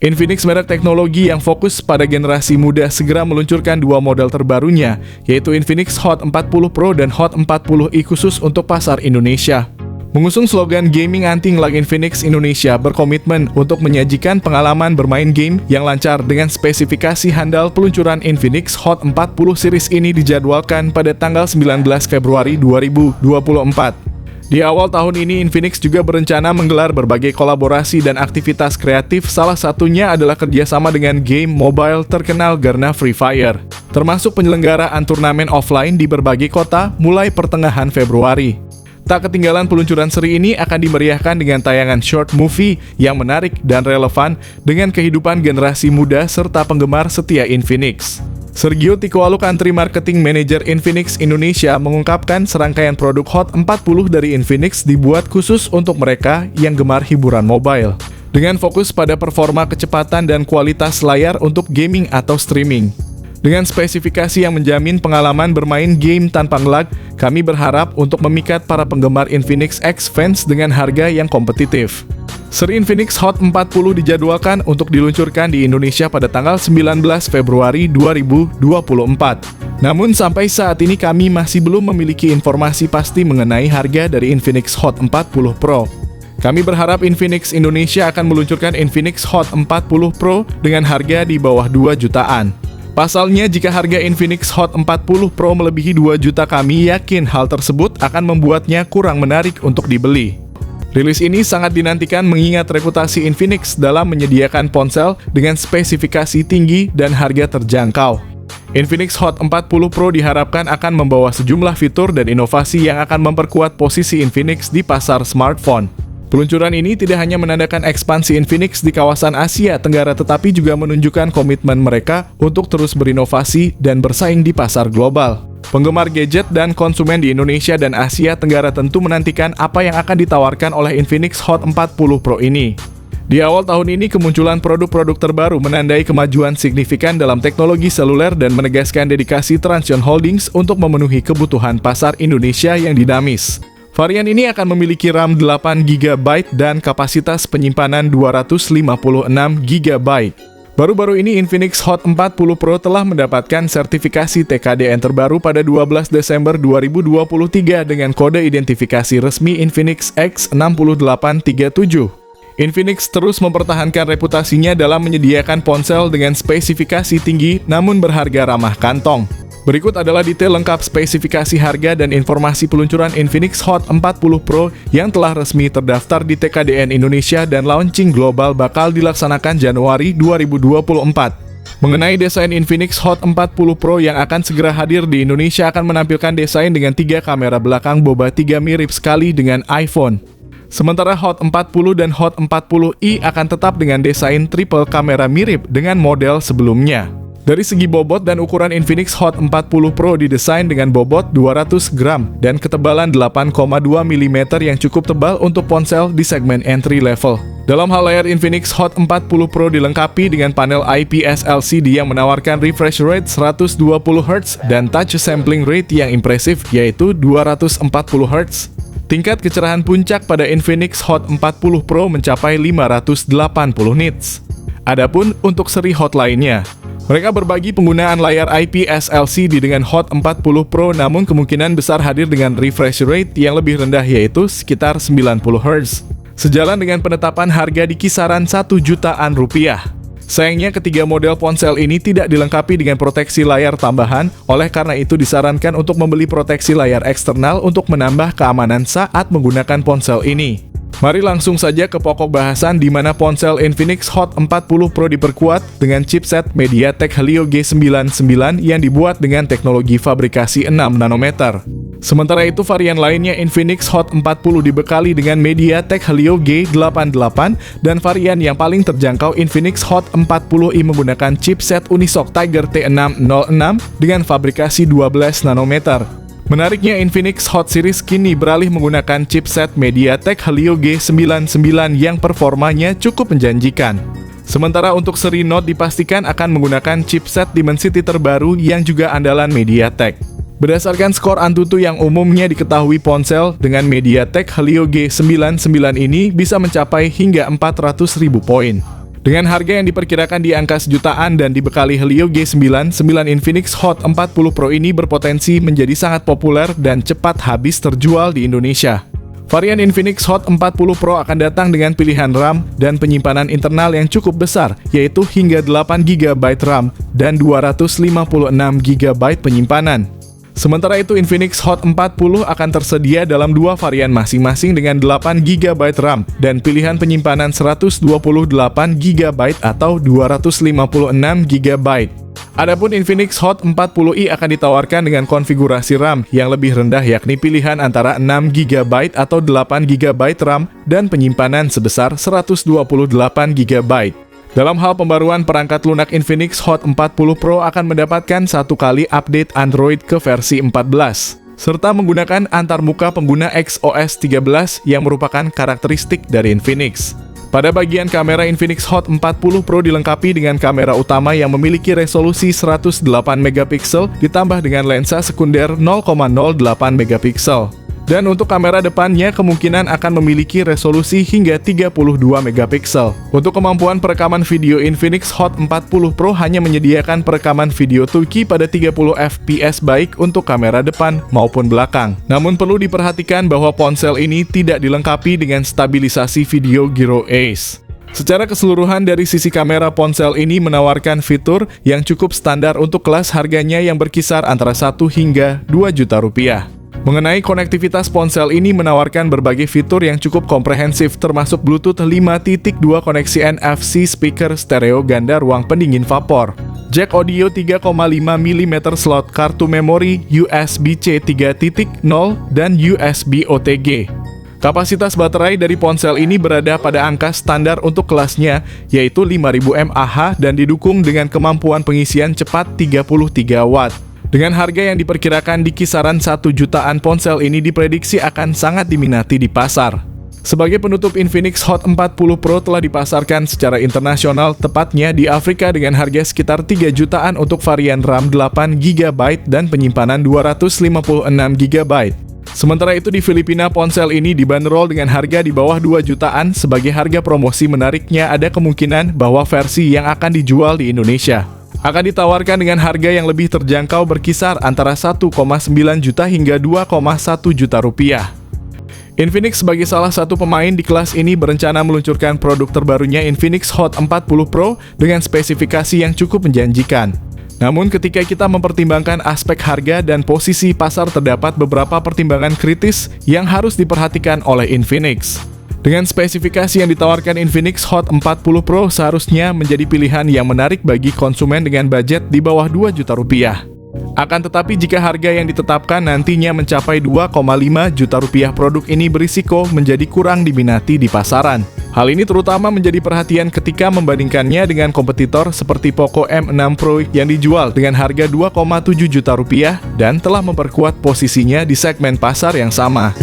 Infinix, merek teknologi yang fokus pada generasi muda, segera meluncurkan dua model terbarunya, yaitu Infinix Hot 40 Pro dan Hot 40i khusus untuk pasar Indonesia. Mengusung slogan Gaming Anti-Ngelag, Infinix Indonesia berkomitmen untuk menyajikan pengalaman bermain game yang lancar dengan spesifikasi handal. Peluncuran Infinix Hot 40 series ini dijadwalkan pada tanggal 19 Februari 2024. Di awal tahun ini, Infinix juga berencana menggelar berbagai kolaborasi dan aktivitas kreatif, salah satunya adalah kerjasama dengan game mobile terkenal Garena Free Fire, termasuk penyelenggaraan turnamen offline di berbagai kota mulai pertengahan Februari. Tak ketinggalan, peluncuran seri ini akan dimeriahkan dengan tayangan short movie yang menarik dan relevan dengan kehidupan generasi muda serta penggemar setia Infinix. Sergio Ticoalo, Country Marketing Manager Infinix Indonesia, mengungkapkan serangkaian produk Hot 40 dari Infinix dibuat khusus untuk mereka yang gemar hiburan mobile, dengan fokus pada performa, kecepatan, dan kualitas layar untuk gaming atau streaming. Dengan spesifikasi yang menjamin pengalaman bermain game tanpa ngelag, kami berharap untuk memikat para penggemar Infinix X fans dengan harga yang kompetitif. Seri Infinix Hot 40 dijadwalkan untuk diluncurkan di Indonesia pada tanggal 19 Februari 2024. Namun sampai saat ini kami masih belum memiliki informasi pasti mengenai harga dari Infinix Hot 40 Pro. Kami berharap Infinix Indonesia akan meluncurkan Infinix Hot 40 Pro dengan harga di bawah 2 jutaan. Pasalnya, jika harga Infinix Hot 40 Pro melebihi 2 juta, kami yakin hal tersebut akan membuatnya kurang menarik untuk dibeli. Rilis ini sangat dinantikan mengingat reputasi Infinix dalam menyediakan ponsel dengan spesifikasi tinggi dan harga terjangkau. Infinix Hot 40 Pro diharapkan akan membawa sejumlah fitur dan inovasi yang akan memperkuat posisi Infinix di pasar smartphone. Peluncuran ini tidak hanya menandakan ekspansi Infinix di kawasan Asia Tenggara, tetapi juga menunjukkan komitmen mereka untuk terus berinovasi dan bersaing di pasar global. Penggemar gadget dan konsumen di Indonesia dan Asia Tenggara tentu menantikan apa yang akan ditawarkan oleh Infinix Hot 40 Pro ini. Di awal tahun ini, kemunculan produk-produk terbaru menandai kemajuan signifikan dalam teknologi seluler dan menegaskan dedikasi Transsion Holdings untuk memenuhi kebutuhan pasar Indonesia yang dinamis. Varian ini akan memiliki RAM 8 GB dan kapasitas penyimpanan 256 GB. Baru-baru ini Infinix Hot 40 Pro telah mendapatkan sertifikasi TKDN terbaru pada 12 Desember 2023 dengan kode identifikasi resmi Infinix X6837. Infinix terus mempertahankan reputasinya dalam menyediakan ponsel dengan spesifikasi tinggi namun berharga ramah kantong. Berikut adalah detail lengkap spesifikasi harga dan informasi peluncuran Infinix Hot 40 Pro yang telah resmi terdaftar di TKDN Indonesia dan launching global bakal dilaksanakan Januari 2024. Mengenai desain Infinix Hot 40 Pro yang akan segera hadir di Indonesia, akan menampilkan desain dengan 3 kamera belakang boba 3 mirip sekali dengan iPhone. Sementara Hot 40 dan Hot 40i akan tetap dengan desain triple kamera mirip dengan model sebelumnya. Dari segi bobot dan ukuran, Infinix Hot 40 Pro didesain dengan bobot 200 gram dan ketebalan 8,2 mm yang cukup tebal untuk ponsel di segmen entry level. Dalam hal layar, Infinix Hot 40 Pro dilengkapi dengan panel IPS LCD yang menawarkan refresh rate 120 Hz dan touch sampling rate yang impresif yaitu 240 Hz. Tingkat kecerahan puncak pada Infinix Hot 40 Pro mencapai 580 nits. Adapun untuk seri Hot lainnya, mereka berbagi penggunaan layar IPS LCD dengan Hot 40 Pro, namun kemungkinan besar hadir dengan refresh rate yang lebih rendah yaitu sekitar 90 Hz. Sejalan dengan penetapan harga di kisaran 1 jutaan rupiah. Sayangnya ketiga model ponsel ini tidak dilengkapi dengan proteksi layar tambahan, oleh karena itu disarankan untuk membeli proteksi layar eksternal untuk menambah keamanan saat menggunakan ponsel ini. Mari langsung saja ke pokok bahasan di mana ponsel Infinix Hot 40 Pro diperkuat dengan chipset MediaTek Helio G99 yang dibuat dengan teknologi fabrikasi 6 nanometer. Sementara itu, varian lainnya Infinix Hot 40 dibekali dengan MediaTek Helio G88 dan varian yang paling terjangkau Infinix Hot 40i menggunakan chipset Unisoc Tiger T606 dengan fabrikasi 12 nanometer. Menariknya, Infinix Hot Series kini beralih menggunakan chipset MediaTek Helio G99 yang performanya cukup menjanjikan. Sementara untuk seri Note dipastikan akan menggunakan chipset Dimensity terbaru yang juga andalan MediaTek. Berdasarkan skor Antutu yang umumnya diketahui, ponsel dengan MediaTek Helio G99 ini bisa mencapai hingga 400.000 poin. Dengan harga yang diperkirakan di angka sejutaan dan dibekali Helio G9, 9 Infinix Hot 40 Pro ini berpotensi menjadi sangat populer dan cepat habis terjual di Indonesia. Varian Infinix Hot 40 Pro akan datang dengan pilihan RAM dan penyimpanan internal yang cukup besar, yaitu hingga 8 GB RAM dan 256 GB penyimpanan. Sementara itu, Infinix Hot 40 akan tersedia dalam dua varian masing-masing dengan 8 GB RAM dan pilihan penyimpanan 128 GB atau 256 GB. Adapun Infinix Hot 40i akan ditawarkan dengan konfigurasi RAM yang lebih rendah, yakni pilihan antara 6 GB atau 8 GB RAM dan penyimpanan sebesar 128 GB. Dalam hal pembaruan perangkat lunak, Infinix Hot 40 Pro akan mendapatkan satu kali update Android ke versi 14, serta menggunakan antarmuka pengguna XOS 13 yang merupakan karakteristik dari Infinix. Pada bagian kamera, Infinix Hot 40 Pro dilengkapi dengan kamera utama yang memiliki resolusi 108 MP ditambah dengan lensa sekunder 0,08 MP. Dan untuk kamera depannya kemungkinan akan memiliki resolusi hingga 32 MP. Untuk kemampuan perekaman video, Infinix Hot 40 Pro hanya menyediakan perekaman video 2K pada 30 fps baik untuk kamera depan maupun belakang. Namun perlu diperhatikan bahwa ponsel ini tidak dilengkapi dengan stabilisasi video Gyro Ace. Secara keseluruhan dari sisi kamera, ponsel ini menawarkan fitur yang cukup standar untuk kelas harganya yang berkisar antara 1 hingga 2 juta rupiah. Mengenai konektivitas, ponsel ini menawarkan berbagai fitur yang cukup komprehensif termasuk Bluetooth 5.2 koneksi NFC, speaker stereo ganda ruang pendingin vapor, jack audio 3,5 mm slot kartu memori USB-C 3.0 dan USB OTG. Kapasitas baterai dari ponsel ini berada pada angka standar untuk kelasnya, yaitu 5000 mAh dan didukung dengan kemampuan pengisian cepat 33 Watt. Dengan harga yang diperkirakan di kisaran 1 jutaan, ponsel ini diprediksi akan sangat diminati di pasar. Sebagai penutup, Infinix Hot 40 Pro telah dipasarkan secara internasional, tepatnya di Afrika dengan harga sekitar 3 jutaan untuk varian RAM 8 GB dan penyimpanan 256 GB. Sementara itu di Filipina, ponsel ini dibanderol dengan harga di bawah 2 jutaan. Sebagai harga promosi, menariknya ada kemungkinan bahwa versi yang akan dijual di Indonesia akan ditawarkan dengan harga yang lebih terjangkau berkisar antara 1,9 juta hingga 2,1 juta rupiah. Infinix sebagai salah satu pemain di kelas ini berencana meluncurkan produk terbarunya Infinix Hot 40 Pro dengan spesifikasi yang cukup menjanjikan. Namun ketika kita mempertimbangkan aspek harga dan posisi pasar, terdapat beberapa pertimbangan kritis yang harus diperhatikan oleh Infinix. Dengan spesifikasi yang ditawarkan, Infinix Hot 40 Pro seharusnya menjadi pilihan yang menarik bagi konsumen dengan budget di bawah 2 juta rupiah. Akan tetapi jika harga yang ditetapkan nantinya mencapai 2,5 juta rupiah, produk ini berisiko menjadi kurang diminati di pasaran. Hal ini terutama menjadi perhatian ketika membandingkannya dengan kompetitor seperti Poco M6 Pro yang dijual dengan harga 2,7 juta rupiah dan telah memperkuat posisinya di segmen pasar yang sama.